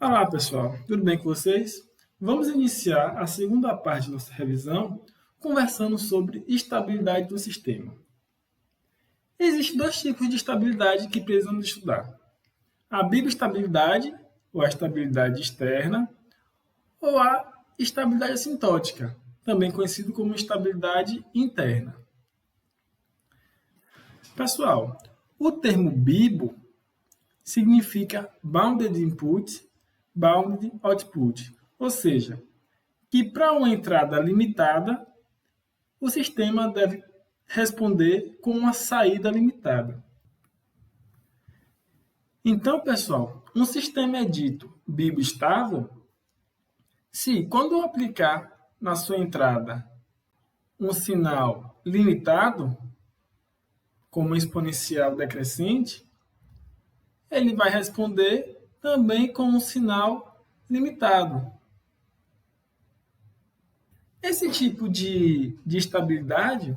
Olá, pessoal. Tudo bem com vocês? Vamos iniciar a segunda parte da nossa revisão conversando sobre estabilidade do sistema. Existem dois tipos de estabilidade que precisamos estudar: a biostabilidade, ou a estabilidade externa, ou a estabilidade assintótica, também conhecido como estabilidade interna. Pessoal, o termo BIBO significa Bounded Input, Bounded Output, ou seja, que para uma entrada limitada, o sistema deve responder com uma saída limitada. Então, pessoal, um sistema é dito biostável se, quando eu aplicar na sua entrada um sinal limitado, como exponencial decrescente, ele vai responder também com um sinal limitado. Esse tipo de estabilidade,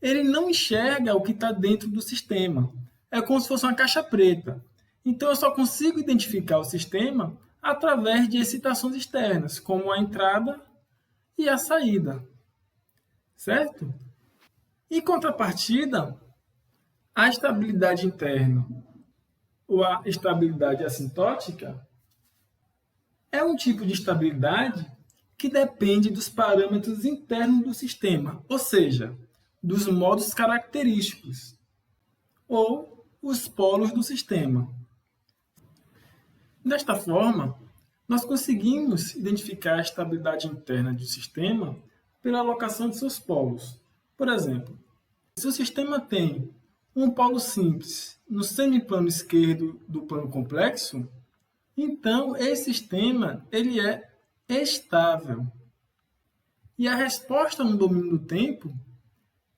ele não enxerga o que está dentro do sistema. É como se fosse uma caixa preta. Então, eu só consigo identificar o sistema através de excitações externas, como a entrada e a saída. Certo? Em contrapartida, a estabilidade interna ou a estabilidade assintótica é um tipo de estabilidade que depende dos parâmetros internos do sistema, ou seja, dos modos característicos, ou os polos do sistema. Desta forma, nós conseguimos identificar a estabilidade interna do sistema pela alocação de seus polos. Por exemplo, se o sistema tem um polo simples no semiplano esquerdo do plano complexo, então esse sistema ele é estável. E a resposta no domínio do tempo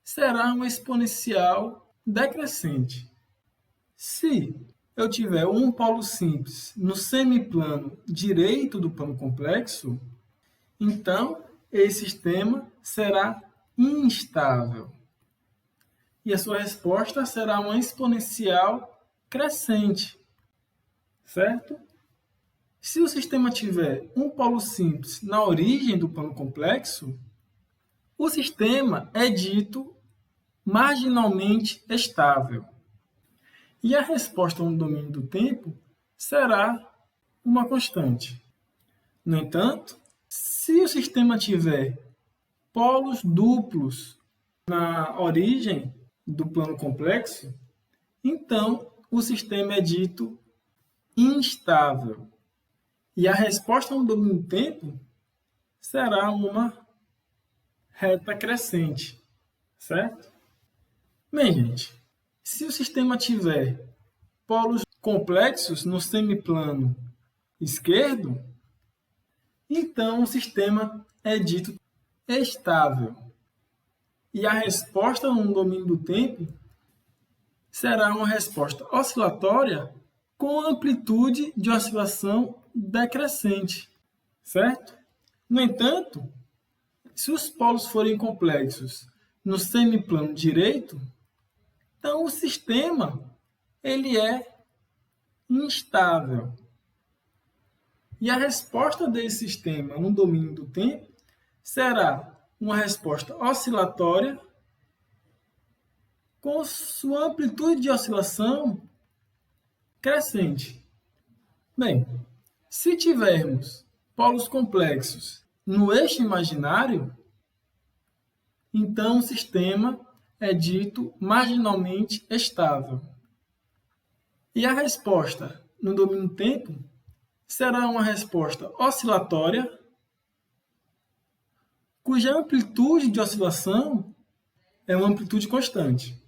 será uma exponencial decrescente. Se eu tiver um polo simples no semiplano direito do plano complexo, então esse sistema será instável. E a sua resposta será uma exponencial crescente. Certo? Se o sistema tiver um polo simples na origem do plano complexo, o sistema é dito marginalmente estável. E a resposta no domínio do tempo será uma constante. No entanto, se o sistema tiver polos duplos na origem do plano complexo, então o sistema é dito instável. E a resposta no domínio do tempo será uma reta crescente, certo? Bem, gente, se o sistema tiver polos complexos no semiplano esquerdo, então o sistema é dito estável. E a resposta no domínio do tempo será uma resposta oscilatória com amplitude de oscilação decrescente, certo? No entanto, se os polos forem complexos no semiplano direito, então o sistema ele é instável. E a resposta desse sistema no domínio do tempo será uma resposta oscilatória com sua amplitude de oscilação crescente. Bem, se tivermos polos complexos no eixo imaginário, então o sistema é dito marginalmente estável. E a resposta no domínio do tempo será uma resposta oscilatória, cuja amplitude de oscilação é uma amplitude constante.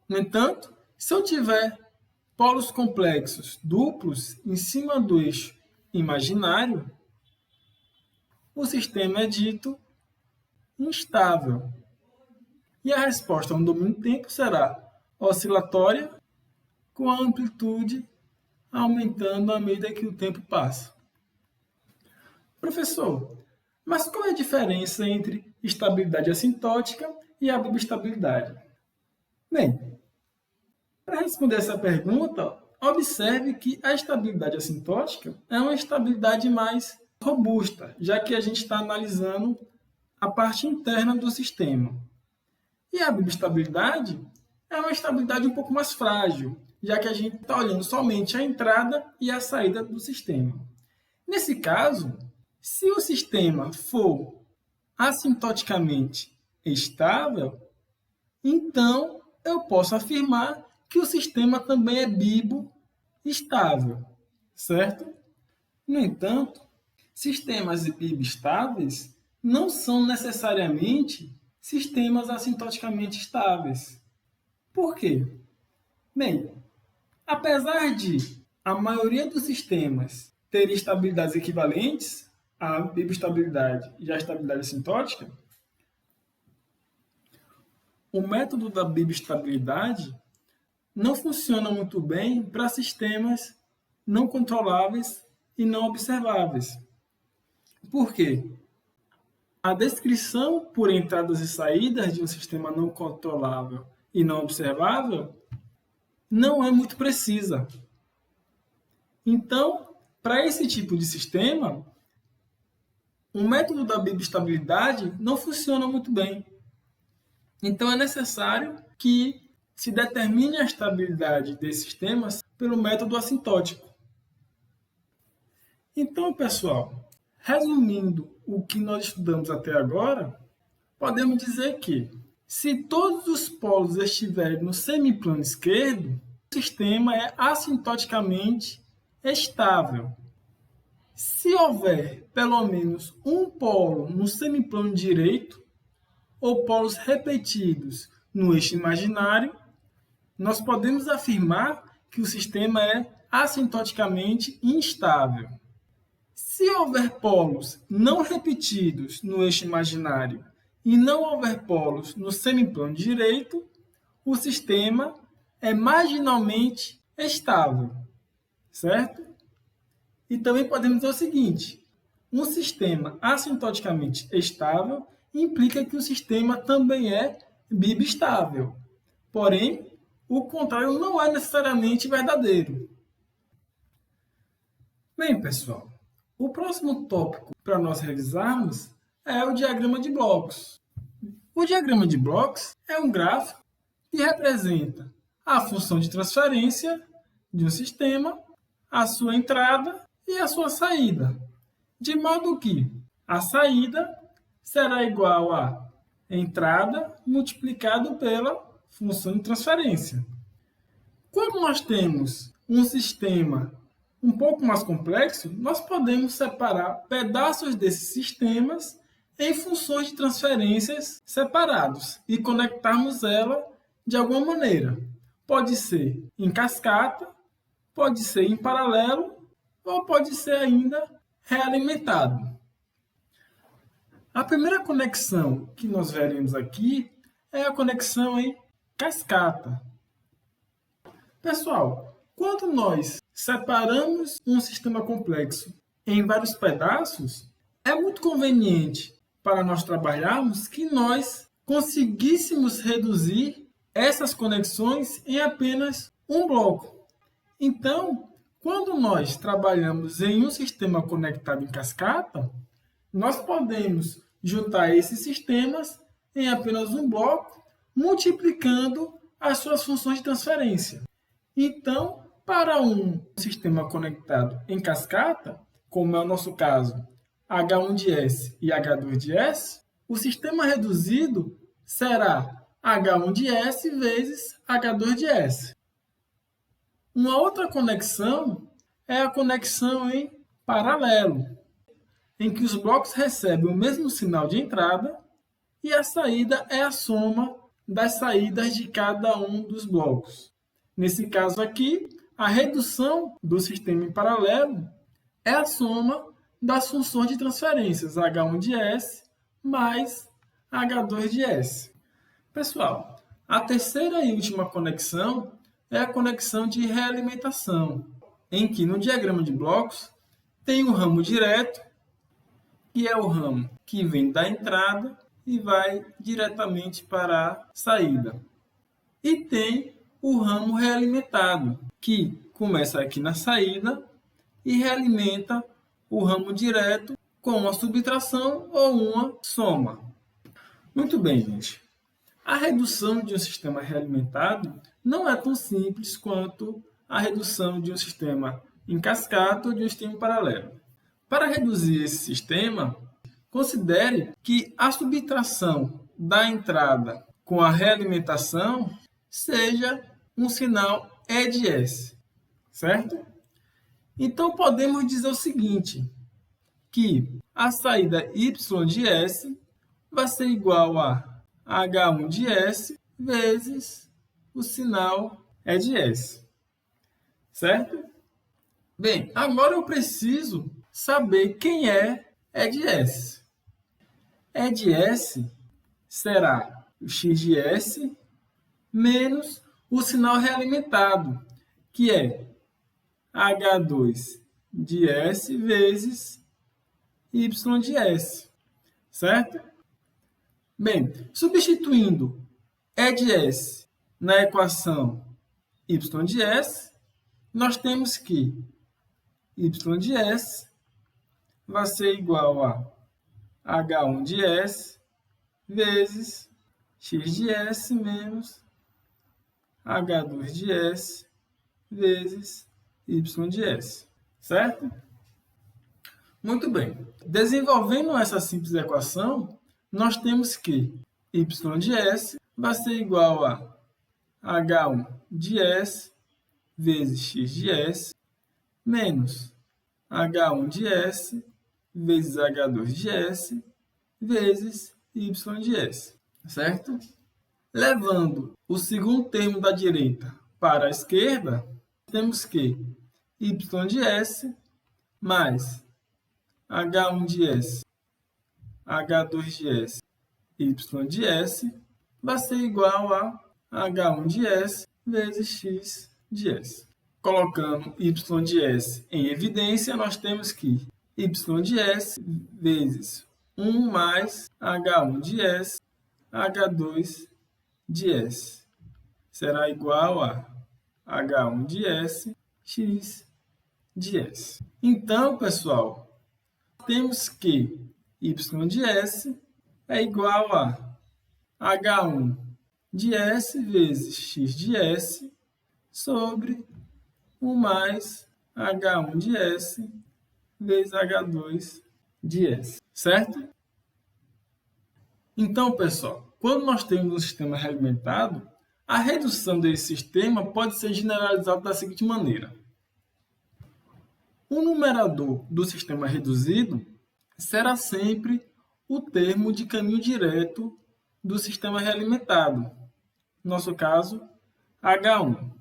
No entanto, se eu tiver polos complexos duplos em cima do eixo imaginário, o sistema é dito instável. E a resposta no domínio do tempo será oscilatória, com a amplitude aumentando à medida que o tempo passa. Professor, mas qual é a diferença entre estabilidade assintótica e a biostabilidade? Bem, para responder essa pergunta, Observe que a estabilidade assintótica é uma estabilidade mais robusta, já que a gente está analisando a parte interna do sistema. E a bibestabilidade é uma estabilidade um pouco mais frágil, já que a gente está olhando somente a entrada e a saída do sistema. Nesse caso, se o sistema for assintoticamente estável, então eu posso afirmar que o sistema também é bibo-estável, certo? No entanto, sistemas bibestáveis não são necessariamente sistemas assintoticamente estáveis. Por quê? Bem, apesar de a maioria dos sistemas ter estabilidades equivalentes à bibestabilidade e à estabilidade assintótica, o método da bibestabilidade não funciona muito bem para sistemas não controláveis e não observáveis. Por quê? A descrição por entradas e saídas de um sistema não controlável e não observável não é muito precisa. Então, para esse tipo de sistema, o método da bibestabilidade não funciona muito bem. Então, é necessário que se determine a estabilidade desses sistemas pelo método assintótico. Então, pessoal, resumindo o que nós estudamos até agora, podemos dizer que, se todos os polos estiverem no semiplano esquerdo, o sistema é assintoticamente estável. Se houver pelo menos um polo no semiplano direito, ou polos repetidos no eixo imaginário, nós podemos afirmar que o sistema é assintoticamente instável. Se houver polos não repetidos no eixo imaginário e não houver polos no semiplano direito, o sistema é marginalmente estável, certo? E também podemos dizer o seguinte: um sistema assintoticamente estável implica que o sistema também é bibestável. Porém, o contrário não é necessariamente verdadeiro. Bem, pessoal, o próximo tópico para nós revisarmos é o diagrama de blocos. O diagrama de blocos é um gráfico que representa a função de transferência de um sistema, a sua entrada e a sua saída, de modo que a saída será igual a entrada multiplicado pela função de transferência. Quando nós temos um sistema um pouco mais complexo, nós podemos separar pedaços desses sistemas em funções de transferências separados e conectarmos ela de alguma maneira. Pode ser em cascata, pode ser em paralelo ou pode ser ainda realimentado. A primeira conexão que nós veremos aqui é a conexão em cascata. Pessoal, quando nós separamos um sistema complexo em vários pedaços, é muito conveniente para nós trabalharmos que nós conseguíssemos reduzir essas conexões em apenas um bloco. Então, quando nós trabalhamos em um sistema conectado em cascata, nós podemos juntar esses sistemas em apenas um bloco, multiplicando as suas funções de transferência. Então, para um sistema conectado em cascata, como é o nosso caso, H1 de S e H2 de S, o sistema reduzido será H1 de S vezes H2 de S. Uma outra conexão é a conexão em paralelo, em que os blocos recebem o mesmo sinal de entrada e a saída é a soma das saídas de cada um dos blocos. Nesse caso aqui, a redução do sistema em paralelo é a soma das funções de transferências H1 de S mais H2 de S. Pessoal, a terceira e última conexão é a conexão de realimentação, em que no diagrama de blocos tem um ramo direto, que é o ramo que vem da entrada e vai diretamente para a saída. E tem o ramo realimentado, que começa aqui na saída e realimenta o ramo direto com uma subtração ou uma soma. Muito bem, gente. A redução de um sistema realimentado não é tão simples quanto a redução de um sistema em cascata ou de um sistema paralelo. Para reduzir esse sistema, considere que a subtração da entrada com a realimentação seja um sinal E de S, certo? Então, podemos dizer o seguinte, que a saída Y de S vai ser igual a H1 de S vezes o sinal E de S, certo? Bem, agora eu preciso saber quem é E de S. E de S será o X de S menos o sinal realimentado, que é H2 de S vezes Y de S, certo? Bem, substituindo E de S na equação Y de S, nós temos que Y de S vai ser igual a H1 de S vezes X de S menos H2 de S vezes Y de S, certo? Muito bem. Desenvolvendo essa simples equação, nós temos que Y de S vai ser igual a H1 de S vezes X de S menos H1 de S vezes H2 de S vezes Y de S, certo? Levando o segundo termo da direita para a esquerda, temos que Y de S mais H1 de S, H2 de S, Y de S vai ser igual a H1 de S vezes X de S. Colocando Y de S em evidência, nós temos que Y de S vezes 1 mais H1 de S, H2 de S. Será igual a H1 de S, X de S. Então, pessoal, temos que Y de S é igual a H1 de S vezes X de S sobre 1 mais H1 de S vezes H2 de S, certo? Então, pessoal, quando nós temos um sistema realimentado, a redução desse sistema pode ser generalizada da seguinte maneira. O numerador do sistema reduzido será sempre o termo de caminho direto do sistema realimentado, no nosso caso, H1.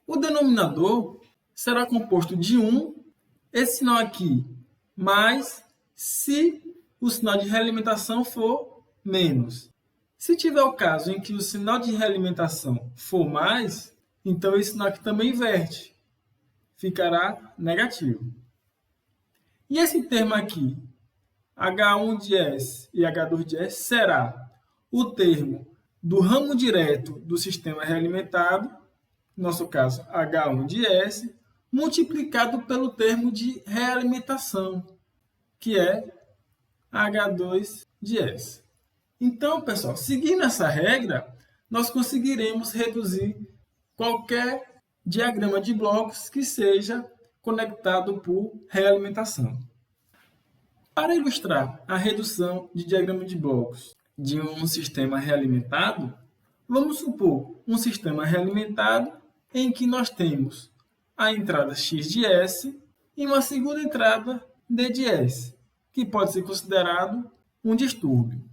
O denominador será composto de 1, esse sinal aqui, mais se o sinal de realimentação for menos. Se tiver o caso em que o sinal de realimentação for mais, então esse sinal aqui também inverte, ficará negativo. E esse termo aqui, H1 de S e H2 de S, será o termo do ramo direto do sistema realimentado, no nosso caso H1 de S, multiplicado pelo termo de realimentação, que é H2 de S. Então, pessoal, seguindo essa regra, nós conseguiremos reduzir qualquer diagrama de blocos que seja conectado por realimentação. Para ilustrar a redução de diagrama de blocos de um sistema realimentado, vamos supor um sistema realimentado em que nós temos a entrada X de S e uma segunda entrada D de S, que pode ser considerado um distúrbio.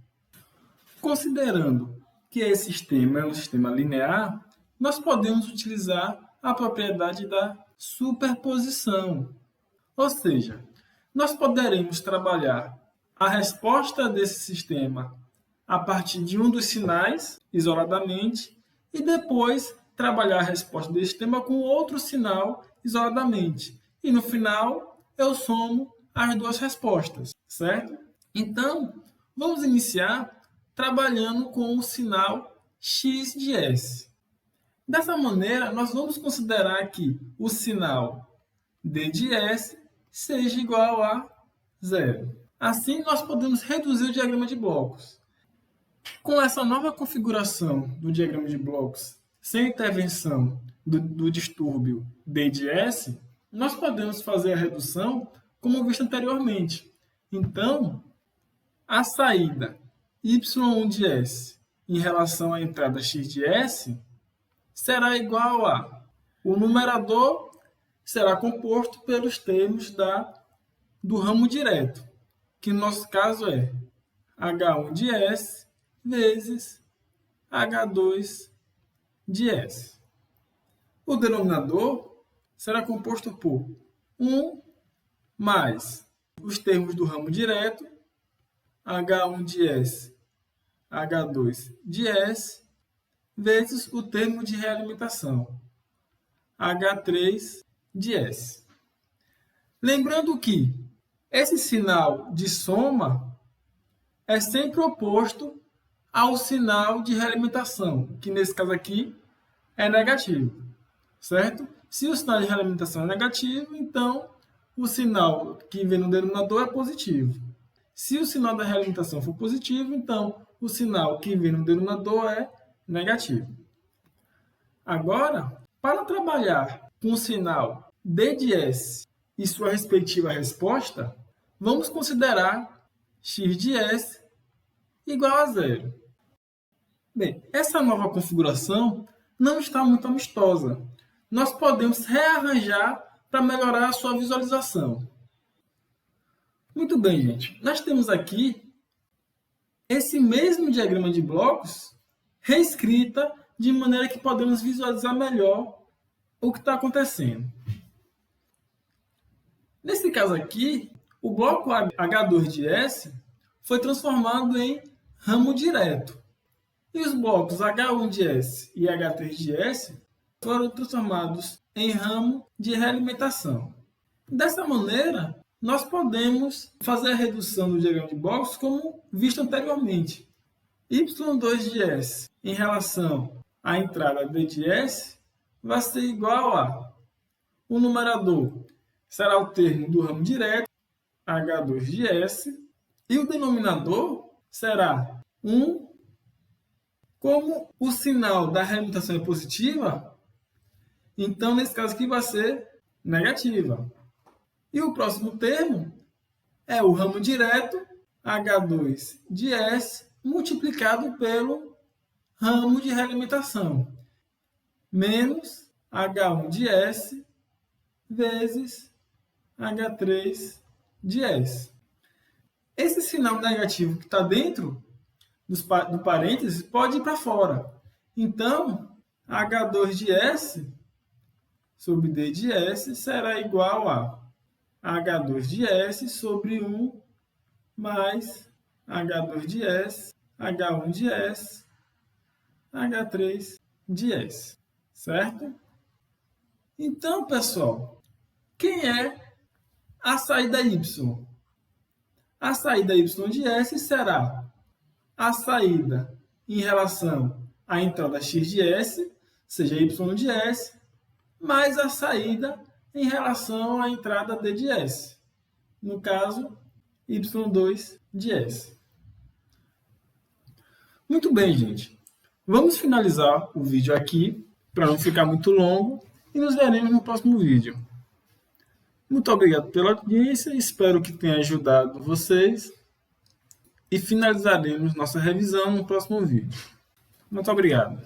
Considerando que esse sistema é um sistema linear, nós podemos utilizar a propriedade da superposição. Ou seja, nós poderemos trabalhar a resposta desse sistema a partir de um dos sinais, isoladamente, e depois trabalhar a resposta desse sistema com outro sinal, isoladamente. E no final, eu somo as duas respostas, certo? Então, vamos iniciar trabalhando com o sinal X de S. Dessa maneira, nós vamos considerar que o sinal D de S seja igual a zero. Assim, nós podemos reduzir o diagrama de blocos. Com essa nova configuração do diagrama de blocos, sem intervenção do distúrbio D de S, nós podemos fazer a redução como visto anteriormente. Então, a saída Y1 de S em relação à entrada X de S será igual a... O numerador será composto pelos termos do ramo direto, que no nosso caso é H1 de S vezes H2 de S. O denominador será composto por 1 mais os termos do ramo direto, H1 de S, H2 de S, vezes o termo de realimentação, H3 de S. Lembrando que esse sinal de soma é sempre oposto ao sinal de realimentação, que nesse caso aqui é negativo, certo? Se o sinal de realimentação é negativo, então o sinal que vem no denominador é positivo. Se o sinal da realimentação for positivo, então o sinal que vem no denominador é negativo. Agora, para trabalhar com o sinal D de S e sua respectiva resposta, vamos considerar x de S igual a zero. Bem, essa nova configuração não está muito amistosa. Nós podemos rearranjar para melhorar a sua visualização. Muito bem, gente. Nós temos aqui esse mesmo diagrama de blocos reescrita de maneira que podemos visualizar melhor o que está acontecendo. Nesse caso aqui, o bloco H2 de S foi transformado em ramo direto. E os blocos H1 de S e H3 de S foram transformados em ramo de realimentação. Dessa maneira, nós podemos fazer a redução do diagrama de blocos como visto anteriormente. Y2 de S em relação à entrada D de S vai ser igual a... O numerador será o termo do ramo direto, H2 de S, e o denominador será 1. Como o sinal da realimentação é positiva, então nesse caso aqui vai ser negativa. E o próximo termo é o ramo direto, H2 de S, multiplicado pelo ramo de realimentação, menos H1 de S vezes H3 de S. Esse sinal negativo que está dentro do parênteses pode ir para fora. Então, H2 de S sobre D de S será igual a H2 de S sobre 1 mais H2 de S, H1 de S, H3 de S. Certo? Então, pessoal, quem é a saída Y? A saída Y de S será a saída em relação à entrada X de S, seja Y de S, mais a saída em relação à entrada D de S, no caso, Y2 de S. Muito bem, gente. Vamos finalizar o vídeo aqui, para não ficar muito longo, e nos veremos no próximo vídeo. Muito obrigado pela audiência, espero que tenha ajudado vocês. E finalizaremos nossa revisão no próximo vídeo. Muito obrigado.